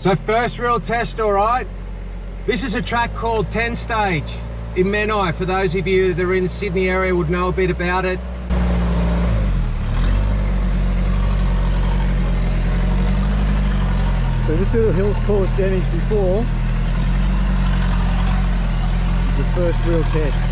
So first real test, all right. This is a track called 10 Stage in Menai. For those of you that are in the Sydney area would know a bit about it. So this little hill's caused damage before. It's the first real test.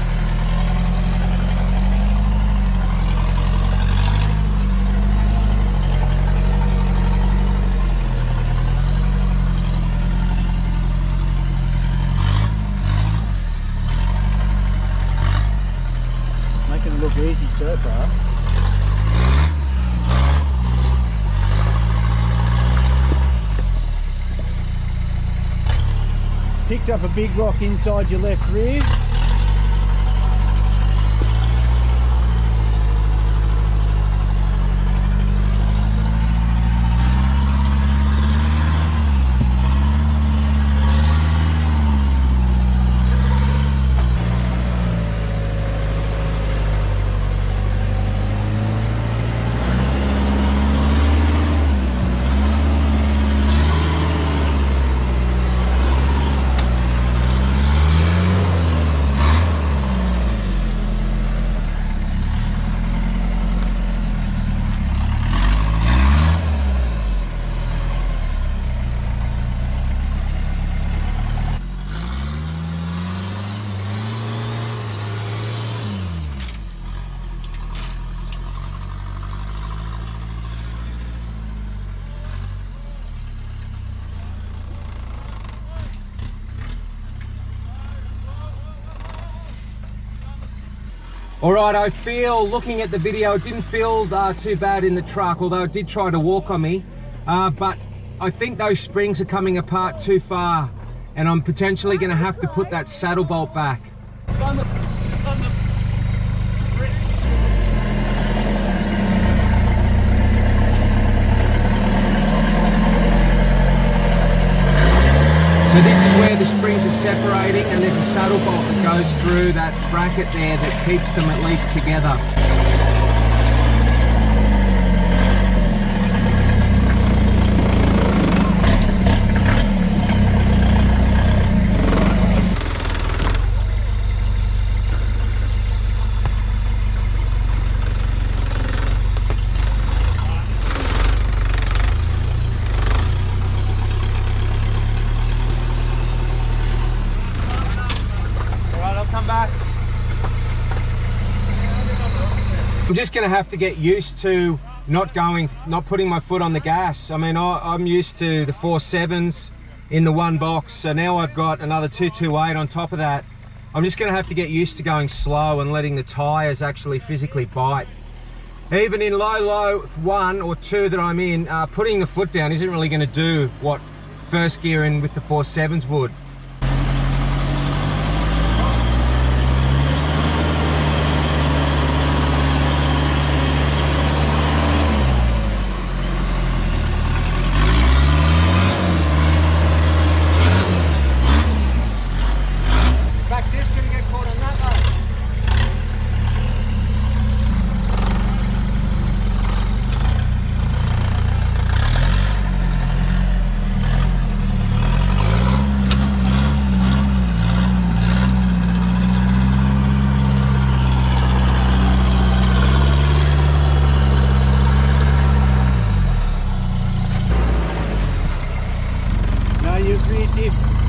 Making it look easy so far. Picked up a big rock inside your left rear. Alright, I feel, looking at the video, it didn't feel too bad in the truck, although it did try to walk on me. But I think those springs are coming apart too far, and I'm potentially going to have to put that saddle bolt back. So this is where the springs are separating, and there's a saddle bolt that goes through that bracket there that keeps them at least together. I'm just going to have to get used to not putting my foot on the gas. I mean, I'm used to the 4.7s in the one box, so now I've got another 228 on top of that. I'm just going to have to get used to going slow and letting the tyres actually physically bite. Even in low 1 or 2 that I'm in, putting the foot down isn't really going to do what first gear in with the 4.7s would.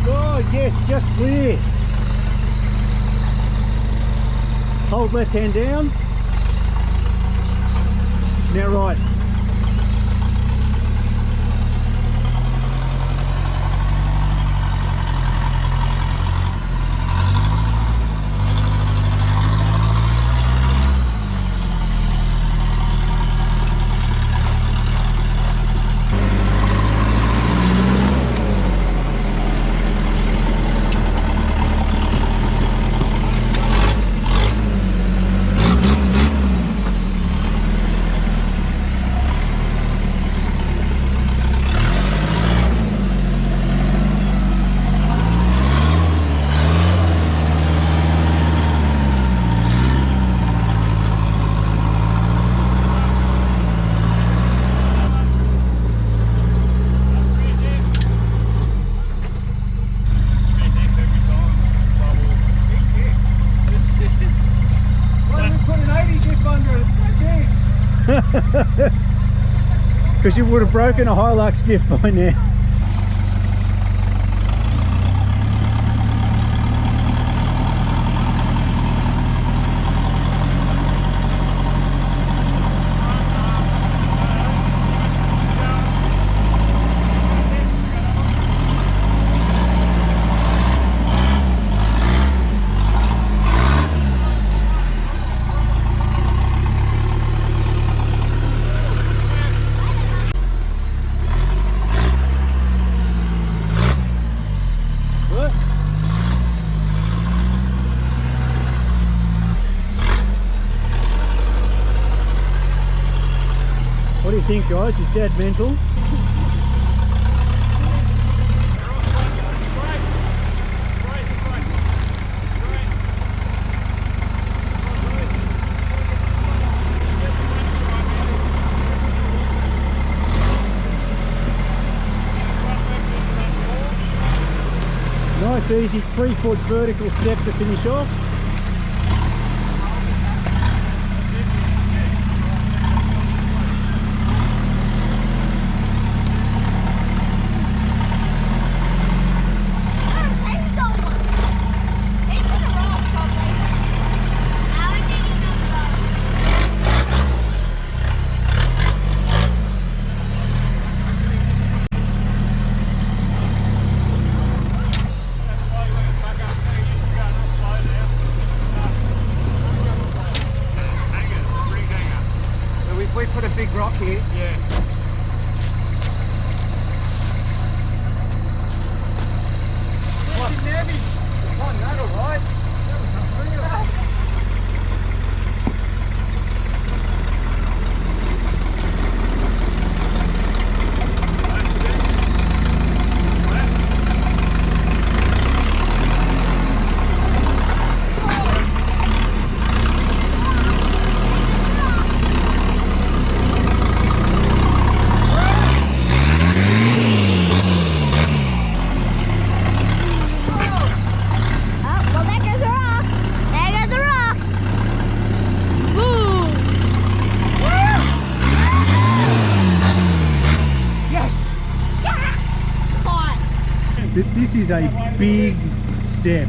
Oh yes, just clear. Hold left hand down. Now right. Because you would have broken a hilux diff by now. What do you think, guys? Is Dad mental? Nice easy 3-foot vertical step to finish off. We put a big rock here. Yeah. What? Heavy. Oh, not all right. That was unreal. This is a big step.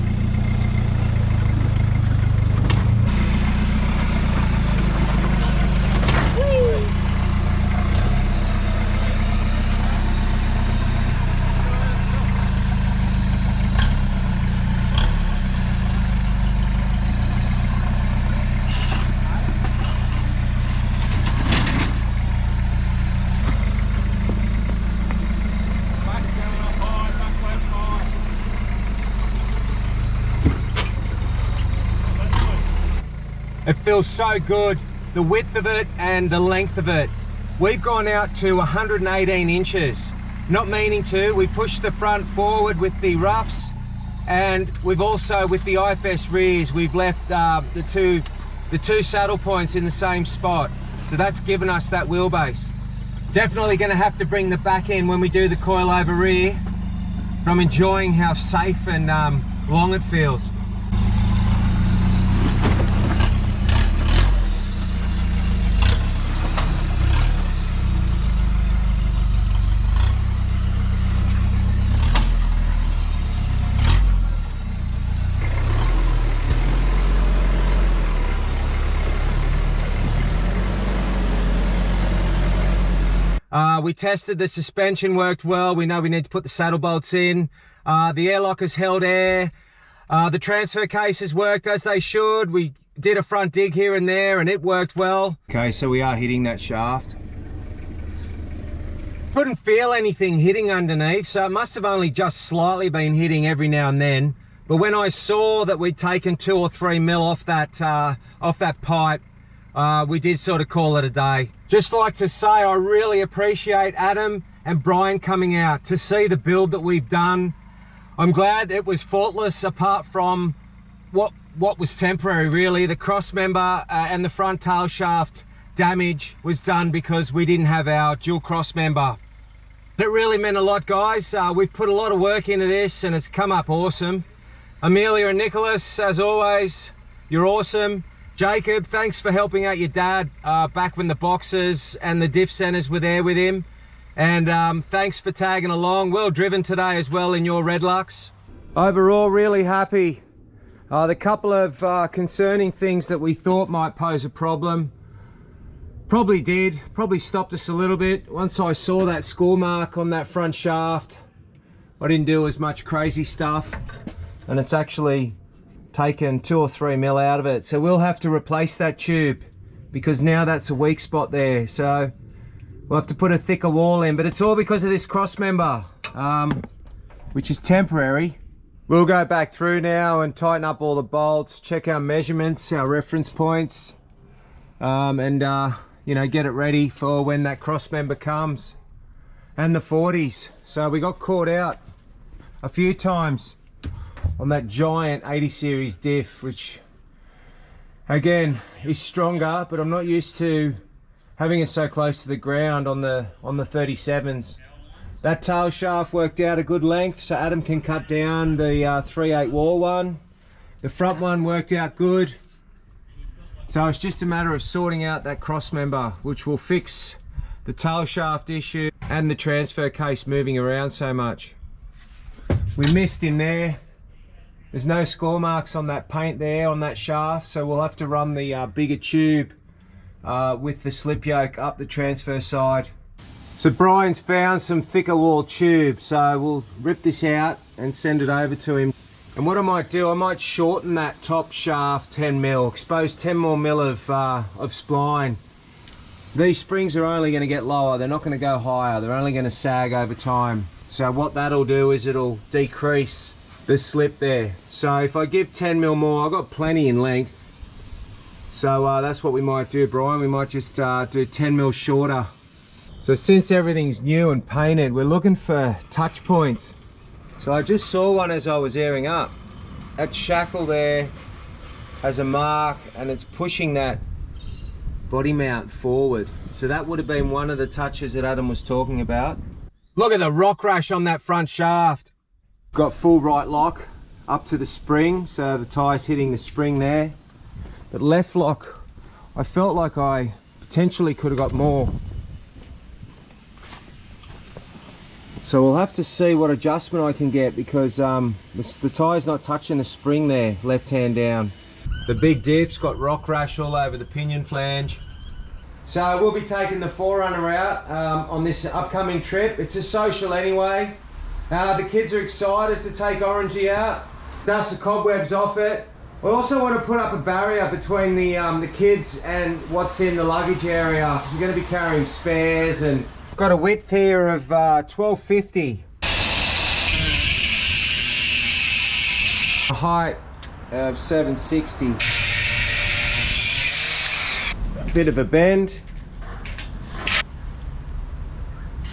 It feels so good, the width of it and the length of it. We've gone out to 118 inches. Not meaning to, we pushed the front forward with the RUFs, and we've also, with the IFS rears, we've left the two saddle points in the same spot. So that's given us that wheelbase. Definitely gonna have to bring the back end when we do the coilover rear, but I'm enjoying how safe and long it feels. We tested the suspension, worked well. We know we need to put the saddle bolts in. The airlock has held air. The transfer cases worked as they should. We did a front dig here and there and it worked well. Okay, so we are hitting that shaft. Couldn't feel anything hitting underneath, so it must have only just slightly been hitting every now and then. But when I saw that we'd taken 2 or 3 mil off that pipe, we did sort of call it a day. Just like to say I really appreciate Adam and Brian coming out to see the build that we've done. I'm glad it was faultless apart from what was temporary really. The cross member and the front tail shaft damage was done because we didn't have our dual cross member. It really meant a lot, guys. We've put a lot of work into this and it's come up awesome. Amelia and Nicholas, as always, you're awesome. Jacob, thanks for helping out your dad back when the boxes and the diff centers were there with him. And thanks for tagging along. Well driven today as well in your Redlux. Overall, really happy. The couple of concerning things that we thought might pose a problem probably did. Probably stopped us a little bit. Once I saw that score mark on that front shaft, I didn't do as much crazy stuff, and it's actually taken 2 or 3 mil out of it. So we'll have to replace that tube because now that's a weak spot there. So we'll have to put a thicker wall in, but it's all because of this cross member, which is temporary. We'll go back through now and tighten up all the bolts, check our measurements, our reference points, and you know, get it ready for when that cross member comes. And the 40s. So we got caught out a few times on that giant 80 series diff, which again is stronger, but I'm not used to having it so close to the ground on the 37s. That tail shaft worked out a good length, so Adam can cut down the 3/8 wall one. The front one worked out good. So it's just a matter of sorting out that cross member, which will fix the tail shaft issue and the transfer case moving around so much. We missed in there. There's no score marks on that paint there on that shaft, so we'll have to run the bigger tube with the slip yoke up the transfer side. So Brian's found some thicker wall tube, so we'll rip this out and send it over to him. And what I might do, I might shorten that top shaft 10 mil, expose 10 more mil of spline. These springs are only going to get lower, they're not going to go higher, they're only going to sag over time. So what that'll do is it'll decrease the slip there. So if I give 10 mil more, I've got plenty in length. So that's what we might do, Brian. We might just do 10 mil shorter. So since everything's new and painted, we're looking for touch points. So I just saw one as I was airing up. That shackle there has a mark and it's pushing that body mount forward. So that would have been one of the touches that Adam was talking about. Look at the rock rash on that front shaft. Got full right lock up to the spring, so the tie's hitting the spring there. But left lock, I felt like I potentially could have got more. So we'll have to see what adjustment I can get because the tie's not touching the spring there, left hand down. The big diff's got rock rash all over the pinion flange. So we'll be taking the Forerunner out on this upcoming trip. It's a social anyway. The kids are excited to take Orangey out, dust the cobwebs off it. We also want to put up a barrier between the kids and what's in the luggage area because we're going to be carrying spares. And got a width here of 1250. A height of 760. A bit of a bend.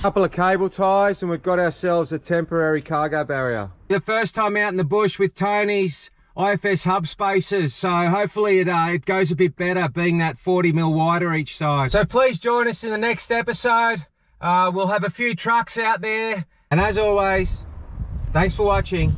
Couple of cable ties and we've got ourselves a temporary cargo barrier. The first time out in the bush with Tony's IFS hub spacers, so hopefully it goes a bit better being that 40 mil wider each side. So please join us in the next episode. We'll have a few trucks out there, and as always, thanks for watching.